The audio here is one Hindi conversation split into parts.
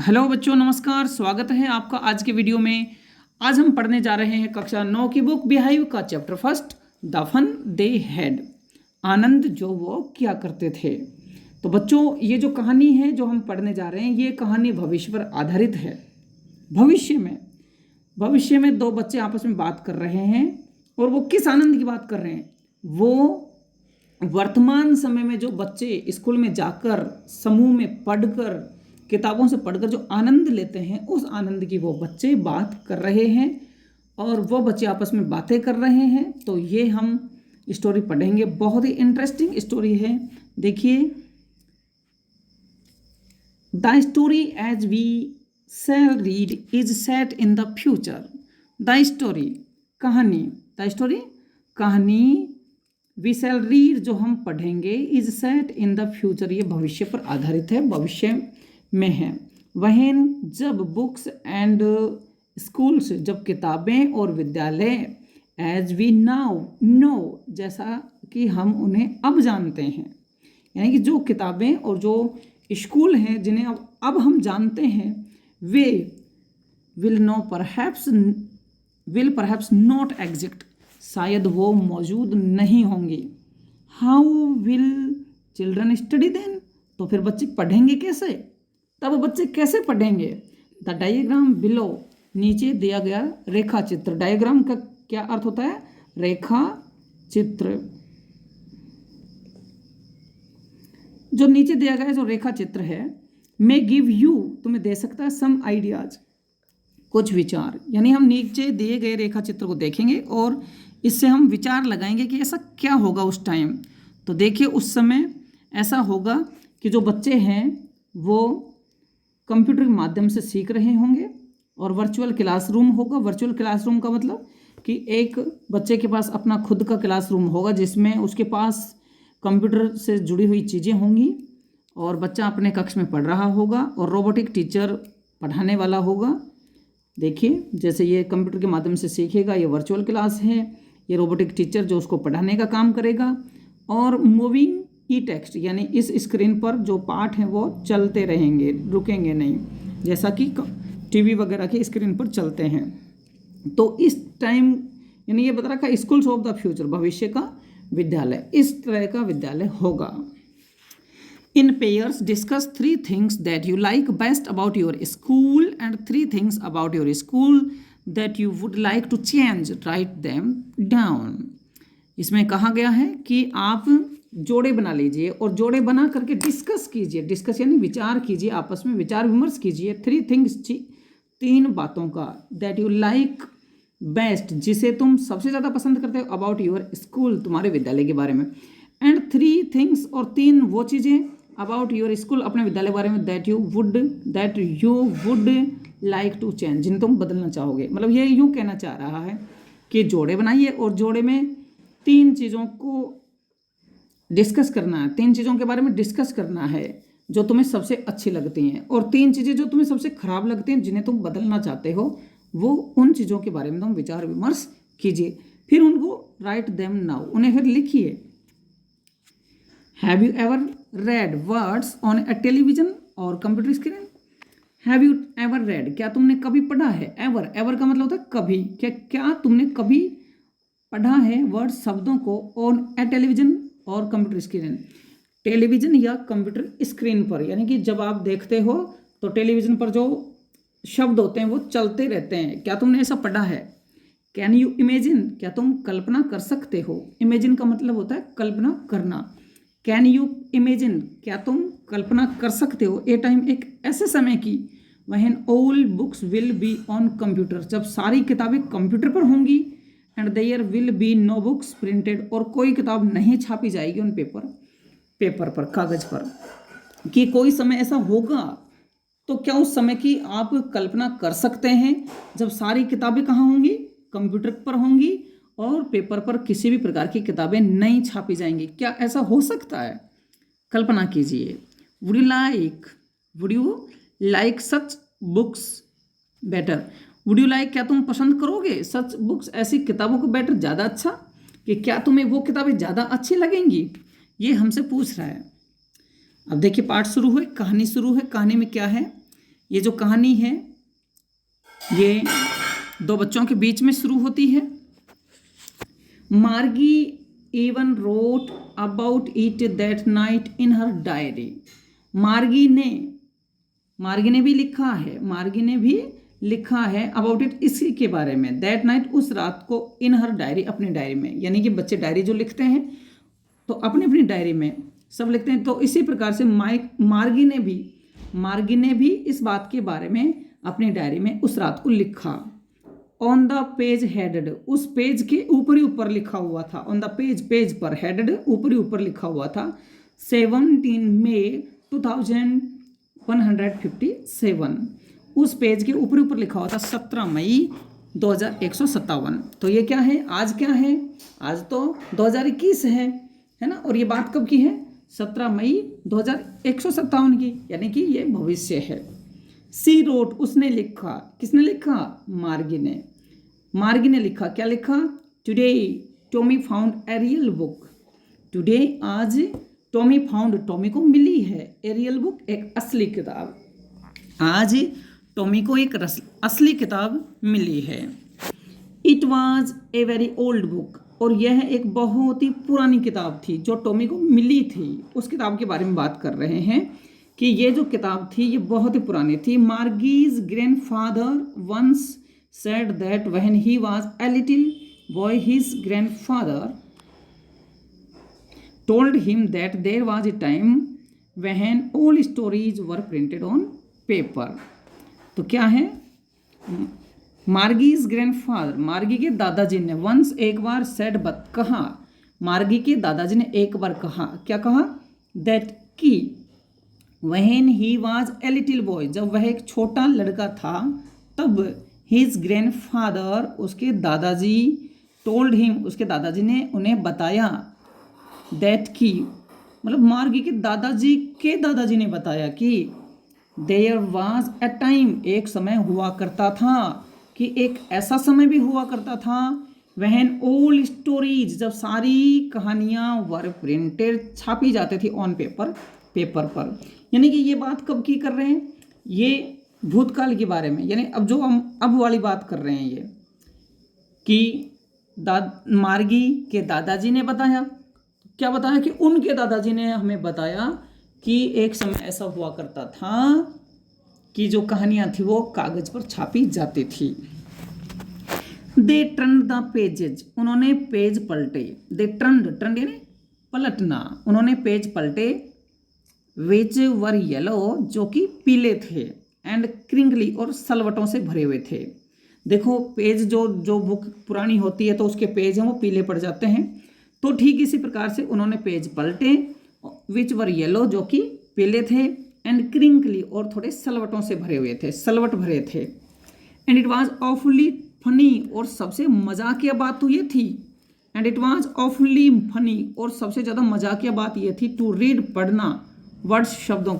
हेलो बच्चों, नमस्कार। स्वागत है आपका आज के वीडियो में। आज हम पढ़ने जा रहे हैं कक्षा 9 की बुक बिहाइव का chapter first, the fun they had. आनंद जो वो क्या करते थे। तो बच्चों, ये जो कहानी है जो हम पढ़ने जा रहे हैं, ये कहानी भविष्य पर आधारित है। भविष्य में दो बच्चे आपस में बात कर रहे हैं और वो किस आनंद की बात कर रहे हैं। वो वर्तमान समय में जो बच्चे स्कूल में जाकर समूह में पढ़कर किताबों से पढ़कर जो आनंद लेते हैं, उस आनंद की वो बच्चे बात कर रहे हैं और वो बच्चे आपस में बातें कर रहे हैं। तो ये हम स्टोरी पढ़ेंगे, बहुत ही इंटरेस्टिंग स्टोरी है। देखिए, the story as we shall read is set in the future. The story कहानी वी शैल रीड जो हम पढ़ेंगे is set in the future, ये भविष्य पर आधारित है, भविष्य में है। वहीं जब बुक्स एंड स्कूल्स, जब किताबें और विद्यालय, एज वी नाउ नो, जैसा कि हम उन्हें अब जानते हैं, यानी कि जो किताबें और जो स्कूल हैं जिन्हें अब हम जानते हैं, वे विल परहैप्स नॉट एग्जिस्ट, शायद वो मौजूद नहीं होंगी। How will children study then, तो फिर बच्चे पढ़ेंगे कैसे, तब बच्चे कैसे पढ़ेंगे। द डायग्राम बिलो, नीचे दिया गया रेखा चित्र। डायग्राम का क्या अर्थ होता है? रेखा चित्र। जो नीचे दिया गया जो रेखा चित्र है, मे गिव यू, तुम्हें दे सकता है सम आइडियाज, कुछ विचार। यानी हम नीचे दिए गए रेखा चित्र को देखेंगे और इससे हम विचार लगाएंगे कि ऐसा क्या होगा उस टाइम। तो देखिए, उस समय ऐसा होगा कि जो बच्चे हैं वो कंप्यूटर के माध्यम से सीख रहे होंगे और वर्चुअल क्लासरूम होगा। वर्चुअल क्लासरूम का मतलब कि एक बच्चे के पास अपना खुद का क्लासरूम होगा जिसमें उसके पास कंप्यूटर से जुड़ी हुई चीज़ें होंगी और बच्चा अपने कक्ष में पढ़ रहा होगा और रोबोटिक टीचर पढ़ाने वाला होगा। देखिए, जैसे ये कंप्यूटर के माध्यम से सीखेगा, ये वर्चुअल क्लास है, ये रोबोटिक टीचर जो उसको पढ़ाने का काम करेगा। और मूविंग ई टेक्स्ट, यानी इस स्क्रीन पर जो पाठ हैं वो चलते रहेंगे, रुकेंगे नहीं, जैसा कि टीवी वगैरह की स्क्रीन पर चलते हैं। तो इस टाइम, यानी ये बता रखा स्कूल्स ऑफ द फ्यूचर, भविष्य का विद्यालय, इस तरह का विद्यालय होगा। In pairs discuss 3 things that you like best about your school and 3 things about your school that you would like to change, write them down. इसमें कहा गया है कि आप जोड़े बना लीजिए और जोड़े बना करके डिस्कस कीजिए। डिस्कस यानी विचार कीजिए, आपस में विचार विमर्श कीजिए। 3 थिंग्स, 3 बातों का, दैट यू लाइक बेस्ट, जिसे तुम सबसे ज़्यादा पसंद करते हो, अबाउट योर स्कूल, तुम्हारे विद्यालय के बारे में। एंड 3 थिंग्स, और 3 वो चीज़ें, अबाउट योर स्कूल, अपने विद्यालय के बारे में, that you would like to change, जिन्हें तुम बदलना चाहोगे। मतलब ये यूँ कहना चाह रहा है कि जोड़े बनाइए और जोड़े में 3 चीज़ों को डिस्कस करना है, 3 चीज़ों के बारे में डिस्कस करना है जो तुम्हें सबसे अच्छी लगती हैं, और 3 चीज़ें जो तुम्हें सबसे खराब लगती हैं, जिन्हें तुम बदलना चाहते हो, वो उन चीज़ों के बारे में तुम विचार विमर्श कीजिए। फिर उनको राइट देम नाउ, उन्हें फिर लिखिए। Have you ever read words on a television और computer screen. Have you ever read, क्या तुमने कभी पढ़ा है। एवर का मतलब होता है कभी। क्या तुमने कभी पढ़ा है वर्ड, शब्दों को, ऑन ए टेलीविजन और कंप्यूटर स्क्रीन, टेलीविजन या कंप्यूटर स्क्रीन पर, यानी कि जब आप देखते हो तो टेलीविजन पर जो शब्द होते हैं वो चलते रहते हैं। क्या तुमने ऐसा पढ़ा है। कैन यू इमेजिन, क्या तुम कल्पना कर सकते हो। इमेजिन का मतलब होता है कल्पना करना। कैन यू इमेजिन, क्या तुम कल्पना कर सकते हो। ए टाइम, एक ऐसे समय की, when all books will be on computer, जब सारी किताबें कंप्यूटर पर होंगी। And there will be no books printed, और कोई किताब नहीं छापी जाएगी उन पेपर पर, कागज पर। कि कोई समय ऐसा होगा, तो क्या उस समय की आप कल्पना कर सकते हैं जब सारी किताबें कहाँ होंगी, कंप्यूटर पर होंगी और पेपर पर किसी भी प्रकार की किताबें नहीं छापी जाएंगी। क्या ऐसा हो सकता है। कल्पना कीजिए। Would you like such books better. Would you like, क्या तुम पसंद करोगे, सच बुक्स, ऐसी किताबों को बेटर, ज़्यादा अच्छा, कि क्या तुम्हें वो किताबें ज़्यादा अच्छी लगेंगी, ये हमसे पूछ रहा है। अब देखिए, पाठ शुरू हुए, कहानी शुरू है। कहानी में क्या है ये जो कहानी है ये दो बच्चों के बीच में शुरू होती है। मार्गी even wrote about it that night in her diary. मार्गी ने भी लिखा है अबाउट इट, इसी के बारे में, दैट नाइट, उस रात को, इन हर डायरी, अपनी डायरी में। यानी कि बच्चे डायरी जो लिखते हैं तो अपनी अपनी डायरी में सब लिखते हैं। तो इसी प्रकार से मार्गी ने भी इस बात के बारे में अपनी डायरी में उस रात को लिखा। ऑन द पेज हेडेड, उस पेज के ऊपर ही ऊपर लिखा हुआ था। ऑन द पेज पर, हेडेड ऊपर ही ऊपर लिखा हुआ था। 17 मई 2157, उस पेज के ऊपर ऊपर लिखा हुआ था 17 मई 2157। तो ये क्या है, आज क्या है, आज तो 2021 है ना। और ये बात कब की है, 17 मई 2157 की, यानी कि ये भविष्य है। सी रोट, उसने लिखा, किसने लिखा, मार्गी ने लिखा। क्या लिखा, today Tommy found a real book. Today, आज, टॉमी को मिली है ए रियल बुक, एक असली किताब। आज टॉमी को एक असली किताब मिली है। It was a very old book, और यह एक बहुत ही पुरानी किताब थी जो टॉमी को मिली थी। उस किताब के बारे में बात कर रहे हैं कि ये जो किताब थी ये बहुत ही पुरानी थी। Margie's grandfather once said that when he was a little boy his grandfather told him that there was a time when all stories were printed on paper. तो क्या है, मार्गीज ग्रैंडफादर, मार्गी के दादाजी ने, वंस, एक बार, सेड, कहा, मार्गी के दादाजी ने एक बार कहा, क्या कहा, दैट, की, when he was a little boy, जब वह एक छोटा लड़का था तब, हिज ग्रैंडफादर, उसके दादाजी, टोल्ड हिम, उसके दादाजी ने उन्हें बताया, दैट, की, मतलब मार्गी के दादाजी ने बताया कि देयर वाज ए टाइम, एक समय हुआ करता था, कि एक ऐसा समय भी हुआ करता था, व्हेन ऑल स्टोरीज, जब सारी कहानियाँ, वर प्रिंटेड, छापी जाती थी, ऑन पेपर पर। यानी कि ये बात कब की कर रहे हैं, ये भूतकाल के बारे में, यानी अब जो हम अब वाली बात कर रहे हैं, ये कि मार्गी के दादाजी ने बताया, क्या बताया, कि उनके दादाजी ने हमें बताया कि एक समय ऐसा हुआ करता था कि जो कहानियाँ थी वो कागज पर छापी जाती थी। दे टर्न द पेजेज, उन्होंने पेज पलटे। दे टर्न यानी पलटना, उन्होंने पेज पलटे। विच वर येलो, जो कि पीले थे, एंड क्रिंकली, और सलवटों से भरे हुए थे। देखो पेज, जो बुक पुरानी होती है तो उसके पेज हैं वो पीले पड़ जाते हैं। तो ठीक इसी प्रकार से उन्होंने पेज पलटे। विच वर येलो, जो कि पीले थे, एंड क्रिंकली, और थोड़े सलवटों से भरे हुए थे, सलवट भरे थे। And it was awfully funny, और सबसे मजाकिया बात तो ये थी, and it was awfully funny, और सबसे ज़्यादा मजाकिया बात ये थी, टू रीड, पढ़ना, वर्ड्स, शब्दों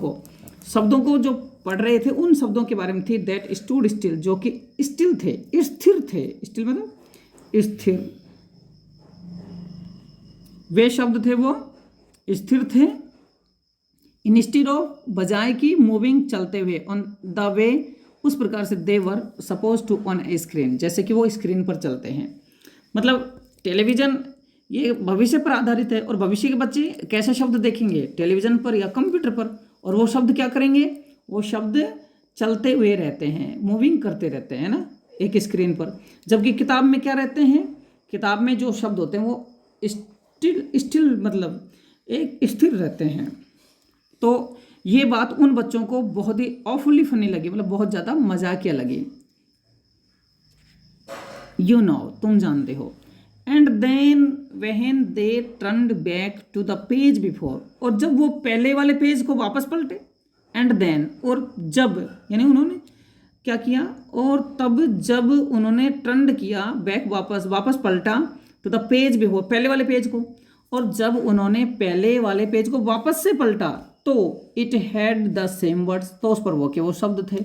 को जो पढ़ रहे थे उन शब्दों के बारे में थी, दैट स्टूड स्टिल, जो कि स्टिल थे, स्थिर थे, स्टिल मतलब स्थिर, वे शब्द थे वो स्थिर थे। इंस्टेड ऑफ, बजाय की, मूविंग, चलते हुए, ऑन द वे, उस प्रकार से, they were supposed to on a screen, जैसे कि वो स्क्रीन पर चलते हैं। मतलब टेलीविज़न ये भविष्य पर आधारित है, और भविष्य के बच्चे कैसे शब्द देखेंगे, टेलीविज़न पर या कंप्यूटर पर, और वो शब्द क्या करेंगे, वो शब्द चलते हुए रहते हैं, मूविंग करते रहते हैं ना एक स्क्रीन पर। जबकि किताब में क्या रहते हैं, किताब में जो शब्द होते हैं वो स्टिल मतलब एक स्थिर रहते हैं। तो ये बात उन बच्चों को बहुत ही ऑफुली फनी लगी, मतलब बहुत ज़्यादा मजाकिया लगी। यू नो, तुम जानते हो। And then when they turned back to the page before, और जब वो पहले वाले पेज को वापस पलटे, एंड देन, और जब, यानी उन्होंने क्या किया, और तब जब उन्होंने टर्न्ड किया, बैक, वापस पलटा, टू द पेज बिफोर, पहले वाले पेज को, और जब उन्होंने पहले वाले पेज को वापस से पलटा तो it had the same words, तो उस पर वो शब्द थे,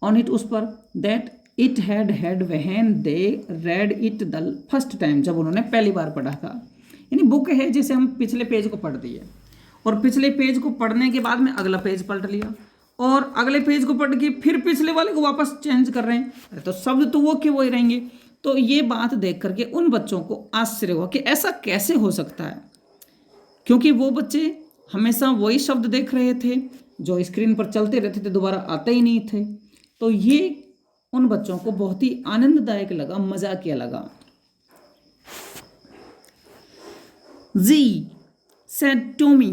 ऑन इट, उस पर, that it had when they read it the first time, जब उन्होंने पहली बार पढ़ा था। यानी बुक है जैसे हम पिछले पेज को पढ़ दिए, और पिछले पेज को पढ़ने के बाद में अगला पेज पलट लिया, और अगले पेज को पढ़ के फिर पिछले वाले को वापस चेंज कर रहे हैं, अरे तो शब्द तो वो के वो ही रहेंगे। तो ये बात देख करके उन बच्चों को आश्चर्य हुआ कि ऐसा कैसे हो सकता है, क्योंकि वो बच्चे हमेशा वही शब्द देख रहे थे जो स्क्रीन पर चलते रहते थे, दोबारा आते ही नहीं थे। तो ये उन बच्चों को बहुत ही आनंददायक लगा, मजाकिया लगा। जी said Tommy,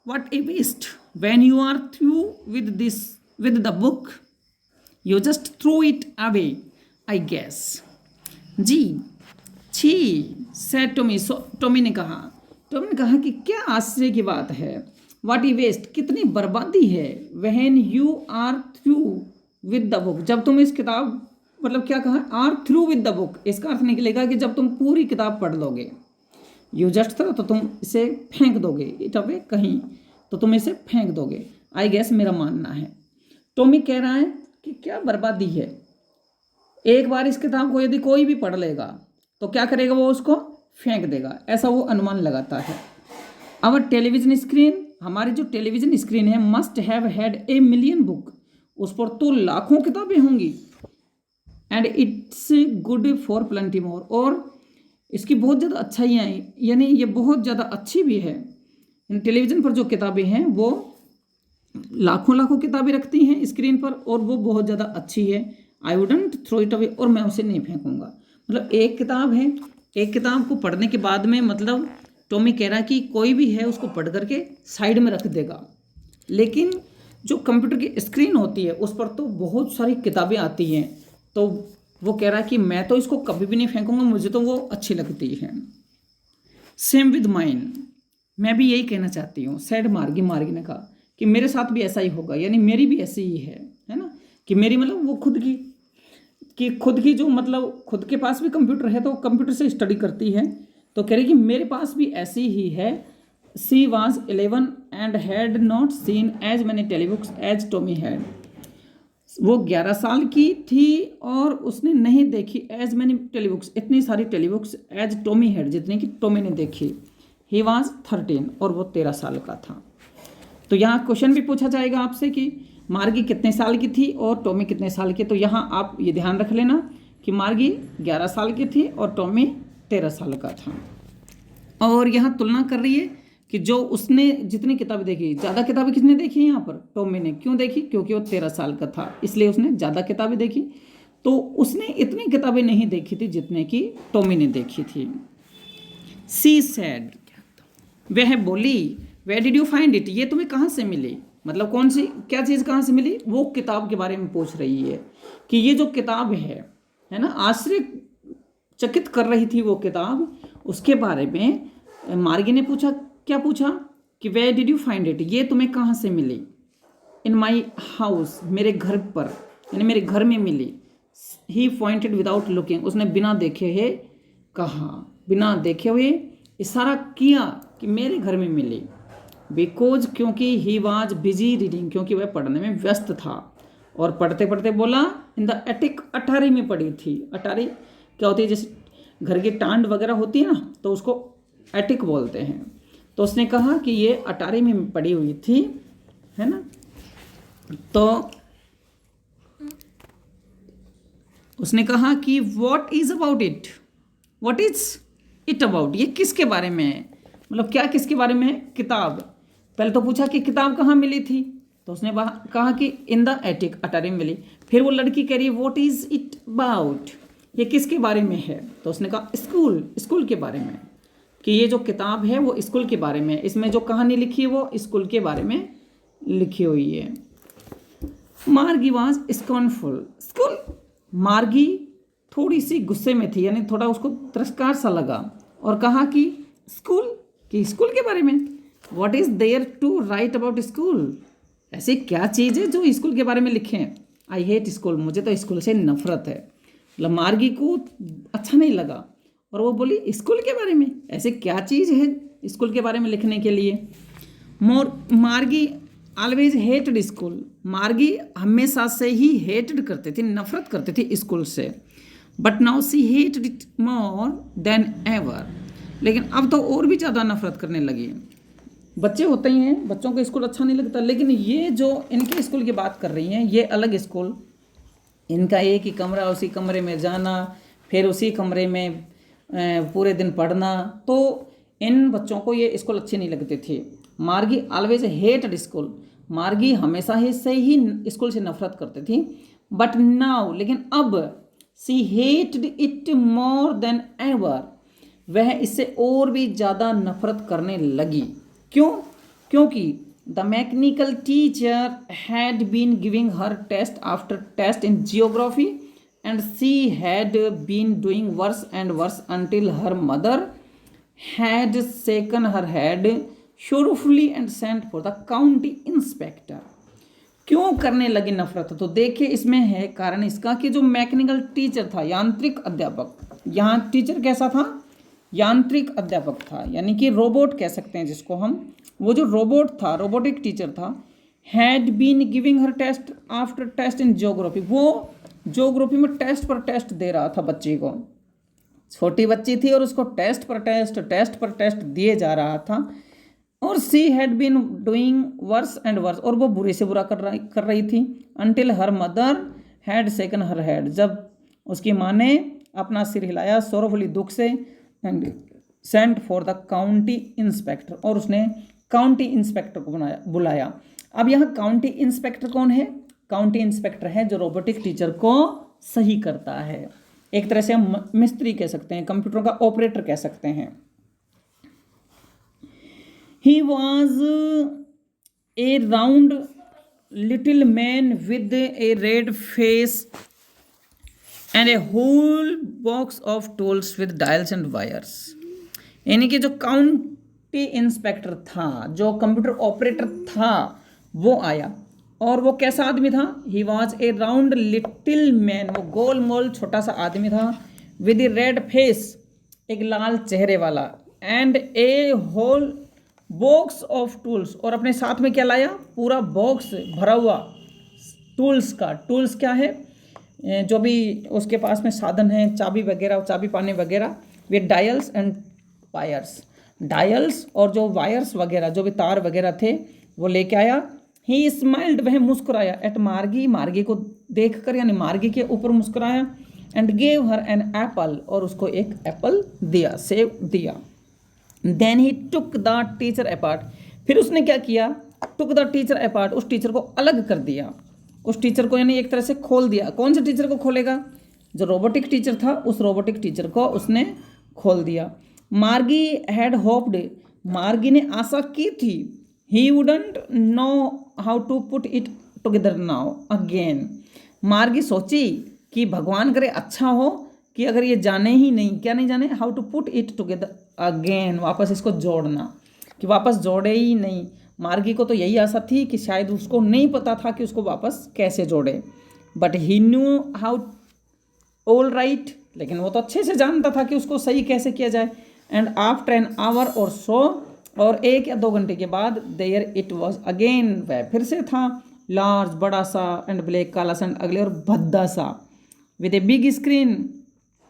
what a waste. When you are through with the book, you just throw it away, I guess. जी छी said Tommy. So Tommy ने कहा कि क्या आश्चर्य की बात है, what a waste, कितनी बर्बादी है, when you are through with the book, जब तुम इस किताब, मतलब क्या कहा, are through with the book, इसका अर्थ निकलेगा कि जब तुम पूरी किताब पढ़ लोगे। यू जस्ट था तो तुम इसे फेंक दोगे, इट अवे कहीं, तो तुम इसे फेंक दोगे, आई गेस मेरा मानना है। टॉमी कह रहा है कि क्या बर्बादी है, एक बार इस किताब को यदि कोई भी पढ़ लेगा तो क्या करेगा, वो उसको फेंक देगा, ऐसा वो अनुमान लगाता है। आवर टेलीविजन स्क्रीन, हमारी जो टेलीविजन स्क्रीन है, must have had a million book, उस पर तो लाखों किताबें होंगी, and it's good for plenty more, और इसकी बहुत ज़्यादा अच्छाइयाँ हैं, यानी ये बहुत ज़्यादा अच्छी भी है। टेलीविज़न पर जो किताबें हैं वो लाखों लाखों किताबें रखती हैं स्क्रीन पर, और वो बहुत ज़्यादा अच्छी है। I wouldn't throw it away, और मैं उसे नहीं फेंकूंगा। मतलब एक किताब है, एक किताब को पढ़ने के बाद में, मतलब टॉमी कह रहा कि कोई भी है उसको पढ़ करके साइड में रख देगा, लेकिन जो कंप्यूटर की स्क्रीन होती है उस पर तो बहुत सारी किताबें आती हैं, तो वो कह रहा है कि मैं तो इसको कभी भी नहीं फेंकूंगा, मुझे तो वो अच्छी लगती है। सेम विद माइन, मैं भी यही कहना चाहती हूँ, सैड मार्गी ने कहा कि मेरे साथ भी ऐसा ही होगा, यानी मेरी भी ऐसी ही है ना, कि मेरी मतलब वो खुद की जो, मतलब खुद के पास भी कंप्यूटर है तो कंप्यूटर से स्टडी करती है, तो कह रही कि मेरे पास भी ऐसी ही है। She was 11 and had not seen as many telebooks as Tommy had, वो 11 साल की थी और उसने नहीं देखी एज मैनी टेलीबुक्स, इतनी सारी टेलीबुक्स एज टॉमी हैड, जितनी कि टॉमी ने देखी। ही वॉज 13, और वो 13 साल का था। तो यहाँ क्वेश्चन भी पूछा जाएगा आपसे कि मार्गी कितने साल की थी और टॉमी कितने साल की, तो यहाँ आप ये ध्यान रख लेना कि मार्गी 11 साल की थी और टॉमी 13 साल का था। और यहाँ तुलना कर रही है कि जो उसने जितनी किताबें देखी, ज़्यादा किताबें किसने देखी यहाँ पर, टॉमी ने। क्यों देखी, क्योंकि वो 13 साल का था, इसलिए उसने ज़्यादा किताबें देखी। तो उसने इतनी किताबें नहीं देखी थी जितने की टॉमी ने देखी थी। सी सैड, वह बोली, where did you find it, ये तुम्हें कहाँ से मिली, मतलब कौन सी, क्या चीज़ कहाँ से मिली, वो किताब के बारे में पूछ रही है कि ये जो किताब है ना, आश्चर्यचकित कर रही थी वो किताब, उसके बारे में मार्गी ने पूछा। क्या पूछा कि where did you find it, ये तुम्हें कहाँ से मिली। इन माई हाउस, मेरे घर पर, यानी मेरे घर में मिली। ही पॉइंटेड विदाउट लुकिंग, उसने बिना देखे हुए कहा, बिना देखे हुए इशारा किया कि मेरे घर में मिली। बिकॉज, क्योंकि ही वॉज बिजी रीडिंग, क्योंकि वह पढ़ने में व्यस्त था, और पढ़ते पढ़ते बोला इन द एटिक, अटारी में पड़ी थी। अटारी क्या होती है, जैसे घर की टांड वगैरह होती है ना, तो उसको एटिक बोलते हैं। तो उसने कहा कि ये अटारी में पड़ी हुई थी, है ना। तो उसने कहा कि what is about it, what is it about, ये किसके बारे में है, मतलब क्या किसके बारे में है, किताब। पहले तो पूछा कि किताब कहाँ मिली थी, तो उसने कहा कि इन द एटिक, अटारी में मिली। फिर वो लड़की कह रही है व्हाट इज इट अबाउट, ये किसके बारे में है, तो उसने कहा स्कूल के बारे में, कि ये जो किताब है वो स्कूल के बारे में, इसमें जो कहानी लिखी है वो स्कूल के बारे में लिखी हुई है। मार्गी वॉज स्कॉर्नफुल, स्कूल, मार्गी थोड़ी सी गुस्से में थी, यानी थोड़ा उसको तिरस्कार सा लगा, और कहा कि स्कूल के बारे में, what is there to write about school, ऐसी क्या चीज़ है जो स्कूल के बारे में लिखें। आई हेट स्कूल, मुझे तो स्कूल से नफरत है। मतलब मार्गी को अच्छा नहीं लगा, और वो बोली स्कूल के बारे में, ऐसे क्या चीज़ है स्कूल के बारे में लिखने के लिए। मार्गी ऑलवेज हेटेड स्कूल, मार्गी हमेशा से ही हेटेड करते थे, नफरत करते थे स्कूल से। But now see hated it more than ever, लेकिन अब तो और भी ज़्यादा नफरत करने लगी। बच्चे होते ही हैं, बच्चों को स्कूल अच्छा नहीं लगता, लेकिन ये जो इनके स्कूल की बात कर रही हैं, ये अलग स्कूल, इनका एक ही कमरा, उसी कमरे में जाना, फिर उसी कमरे में पूरे दिन पढ़ना, तो इन बच्चों को ये स्कूल अच्छे नहीं लगते थे। मार्गी ऑलवेज हेटेड स्कूल, मार्गी हमेशा ही से ही स्कूल से नफरत करती थी। बट नाउ, लेकिन अब, she hated it more than ever, वह इससे और भी ज़्यादा नफरत करने लगी। क्यों? क्योंकि the mechanical teacher had been giving her test after test in geography and she had been doing worse and worse until her mother had shaken her head sorrowfully and sent for the county inspector. क्यों करने लगी नफरत? तो देखिए इसमें है कारण इसका कि जो मैकेनिकल टीचर था, यांत्रिक अध्यापक, यहाँ टीचर कैसा था? यांत्रिक अध्यापक था, यानी कि रोबोट कह सकते हैं जिसको हम, वो जो रोबोट था, रोबोटिक टीचर था, had been giving her test after test in geography, वो ज्योग्राफी में टेस्ट पर टेस्ट दे रहा था बच्चे को। छोटी बच्ची थी और उसको टेस्ट पर टेस्ट दिए जा रहा था। और she had been doing worse and worse, और वो बुरे से बुरा कर रही थी। Until her mother had shaken her head, जब उसकी माँ ने अपना सिर हिलाया सोरफुली, दुख से, and sent for the county inspector, और उसने काउंटी इंस्पेक्टर को बुलाया। अब यहाँ काउंटी इंस्पेक्टर कौन है? काउंटी इंस्पेक्टर है जो रोबोटिक टीचर को सही करता है। एक तरह से हम मिस्त्री कह सकते हैं, कंप्यूटर का ऑपरेटर कह सकते हैं। He was a round little man with a red face and a whole box of tools with dials and wires। यानी कि जो काउंटी इंस्पेक्टर था, जो कंप्यूटर ऑपरेटर था, वो आया। और वो कैसा आदमी था? He was a round little man, वो गोल मोल छोटा सा आदमी था, with a red face, एक लाल चेहरे वाला, and a whole box of tools, और अपने साथ में क्या लाया? पूरा बॉक्स भरा हुआ टूल्स का। टूल्स क्या है? जो भी उसके पास में साधन है, चाबी वगैरह, चाबी पाने वगैरह, with dials and wires, dials और जो वायर्स वगैरह, जो भी तार वगैरह थे, वो लेके आया। ही स्माइल्ड, वह मुस्कुराया, एट मार्गी, मार्गी को देखकर, यानी मार्गी के ऊपर मुस्कुराया, and gave her an apple, और उसको एक एप्पल दिया, सेब दिया। Then he took the teacher apart, फिर उसने क्या किया? टुक द टीचर अपार्ट, उस टीचर को अलग कर दिया, उस टीचर को यानी एक तरह से खोल दिया। कौन से टीचर को खोलेगा? जो रोबोटिक टीचर था, उस रोबोटिक टीचर को उसने खोल दिया। मार्गी हैड होप्ड, मार्गी ने आशा की थी, he wouldn't know how to put it together now again, Margie सोची कि भगवान करे अच्छा हो कि अगर ये जाने ही नहीं, क्या नहीं जाने? How to put it together again, वापस इसको जोड़ना, कि वापस जोड़े ही नहीं। मार्गी को तो यही आशा थी कि शायद उसको नहीं पता था कि उसको वापस कैसे जोड़े, but he knew how all right, लेकिन वो तो अच्छे से जानता था कि उसको सही कैसे किया जाए। एंड आफ्टर एन आवर और सो, और 1 या 2 घंटे के बाद, देयर इट वॉज अगेन, वह फिर से था, लार्ज, बड़ा सा, एंड ब्लैक, काला सा, अगले और भद्दा सा, विद ए बिग स्क्रीन,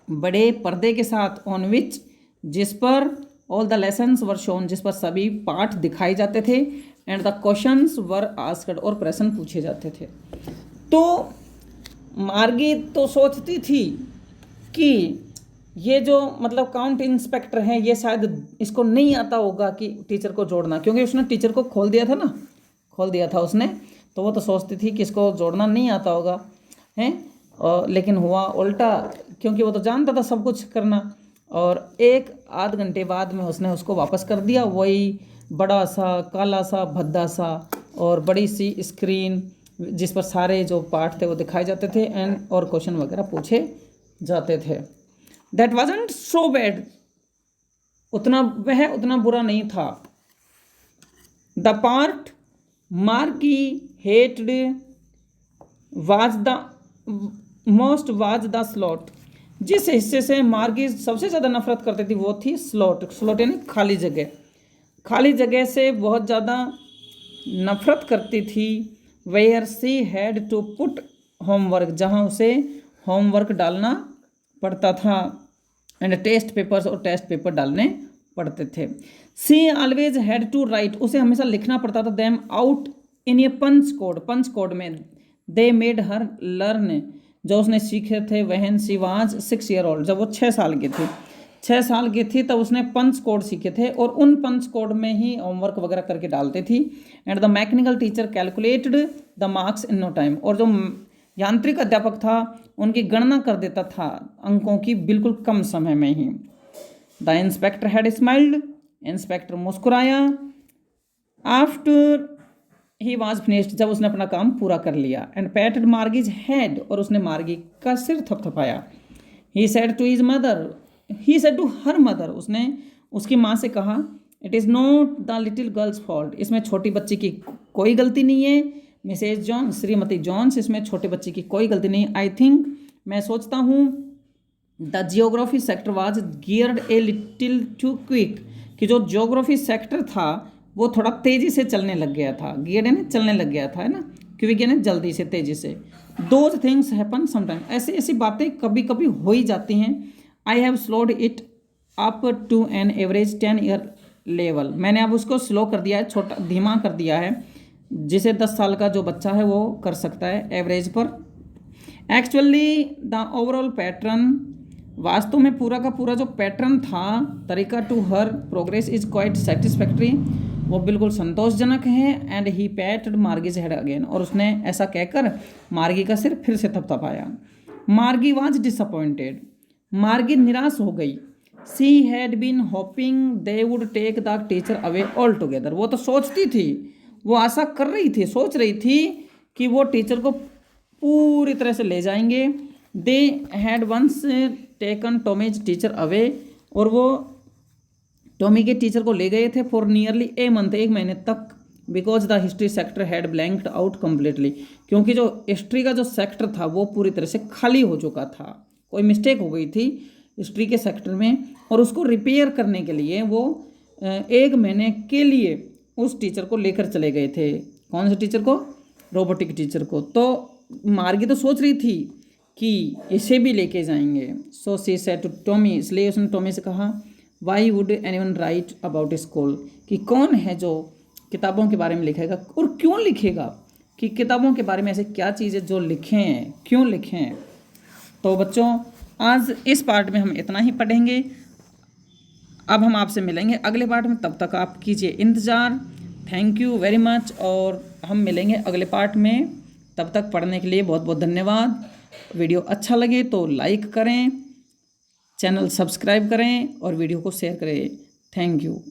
बड़े पर्दे के साथ, ऑन विच, जिस पर all the lessons were shown, जिस पर सभी पाठ दिखाए जाते थे, and the questions were asked, और प्रश्न पूछे जाते थे। तो मार्गी तो सोचती थी कि ये जो मतलब काउंट इंस्पेक्टर है, ये शायद इसको नहीं आता होगा कि टीचर को जोड़ना, क्योंकि उसने टीचर को खोल दिया था ना, खोल दिया था उसने, तो वो तो सोचती थी कि इसको जोड़ना नहीं आता होगा, हैं। और लेकिन हुआ उल्टा, क्योंकि वो तो जानता था सब कुछ करना, और 1 आध घंटे बाद में उसने उसको वापस कर दिया, वही बड़ा सा, काला सा, भद्दा सा, और बड़ी सी स्क्रीन जिस पर सारे जो पार्ट थे वो दिखाए जाते थे, एंड और क्वेश्चन वगैरह पूछे जाते थे। दैट वाजंट सो बैड, उतना बुरा नहीं था। द पार्ट मार्गी hated was the most was the slot, जिस हिस्से से मार्गी सबसे ज़्यादा नफरत करती थी वो थी स्लॉट। स्लॉट यानी खाली जगह, खाली जगह से बहुत ज़्यादा नफरत करती थी। Where she had to put homework, जहाँ उसे होमवर्क डालना पड़ता था, एंड टेस्ट पेपर्स, और टेस्ट पेपर डालने पड़ते थे। She always had to write, उसे हमेशा लिखना पड़ता था them out in a punch code में। दे मेड हर लर्न, जो उसने सीखे थे वहन सी वाज 6 ईयर ओल्ड, जब वो 6 साल की थी, 6 साल की थी तब उसने पंच कोड सीखे थे और उन पंच कोड में ही होमवर्क वगैरह करके डालते थी। And the mechanical teacher calculated the marks in no time, और जो यांत्रिक अध्यापक था उनकी गणना कर देता था अंकों की बिल्कुल कम समय में ही। The inspector had smiled, inspector मुस्कुराया। आफ्टर ही वॉज फिनिश्ड, जब उसने अपना काम पूरा कर लिया। एंड पैटेड मार्गीज हेड, और उसने मार्गी का सिर थपथपाया। He said to his mother, he said to her mother, उसने उसकी माँ से कहा it is not the little girl's fault, इसमें छोटी बच्ची की कोई गलती नहीं है। मिसेज जॉन, श्रीमती जॉन्स, इसमें छोटे बच्चे की कोई गलती नहीं। आई थिंक, मैं सोचता हूँ the geography sector was geared a little too quick, कि जो जियोग्राफी सेक्टर था वो थोड़ा तेज़ी से चलने लग गया था। गियर यानी चलने लग गया था, है ना, क्विक यानी जल्दी से, तेज़ी से। दोज थिंग्स हैपन समटाइम, ऐसी ऐसी बातें कभी कभी हो ही जाती हैं। I have slowed it up to an average 10 year level, मैंने अब उसको स्लो कर दिया है, छोटा धीमा कर दिया है, जिसे 10 साल का जो बच्चा है वो कर सकता है एवरेज पर। एक्चुअली द ओवरऑल पैटर्न, वास्तव में पूरा का पूरा जो पैटर्न था, तरीका to her progress is quite satisfactory, वो बिल्कुल संतोषजनक है। And he patted Margie's head again, और उसने ऐसा कहकर मार्गी का सिर फिर से थपथपाया। मार्गी वाज डिसअपॉइंटेड, मार्गी निराश हो गई। सी had been hoping they would take the teacher away all together, वो तो सोचती थी, वो आशा कर रही थी, सोच रही थी कि वो टीचर को पूरी तरह से ले जाएंगे। They had once taken Tommy's teacher away, और वो टॉमी के टीचर को ले गए थे फॉर नियरली ए मंथ, 1 महीने तक। Because the history sector had blanked out completely, क्योंकि जो हिस्ट्री का जो सेक्टर था वो पूरी तरह से खाली हो चुका था, कोई मिस्टेक हो गई थी हिस्ट्री के सेक्टर में, और उसको रिपेयर करने के लिए वो 1 महीने के लिए उस टीचर को लेकर चले गए थे। कौन से टीचर को? रोबोटिक टीचर को। तो मार्गी तो सोच रही थी कि इसे भी लेके जाएंगे। सो सी सेड टू टॉमी, इसलिए उसने टॉमी से कहा why would anyone right about school, कि कौन है जो किताबों के बारे में लिखेगा, और क्यों लिखेगा, कि किताबों के बारे में ऐसे क्या चीज़ है जो लिखें, क्यों लिखें। तो बच्चों, आज इस पार्ट में हम इतना ही पढ़ेंगे। अब हम आपसे मिलेंगे अगले पार्ट में, तब तक आप कीजिए इंतज़ार। थैंक यू वेरी मच, और हम मिलेंगे अगले पार्ट में। तब तक पढ़ने के लिए बहुत बहुत धन्यवाद। वीडियो अच्छा लगे तो लाइक करें, चैनल सब्सक्राइब करें और वीडियो को शेयर करें। Thank you.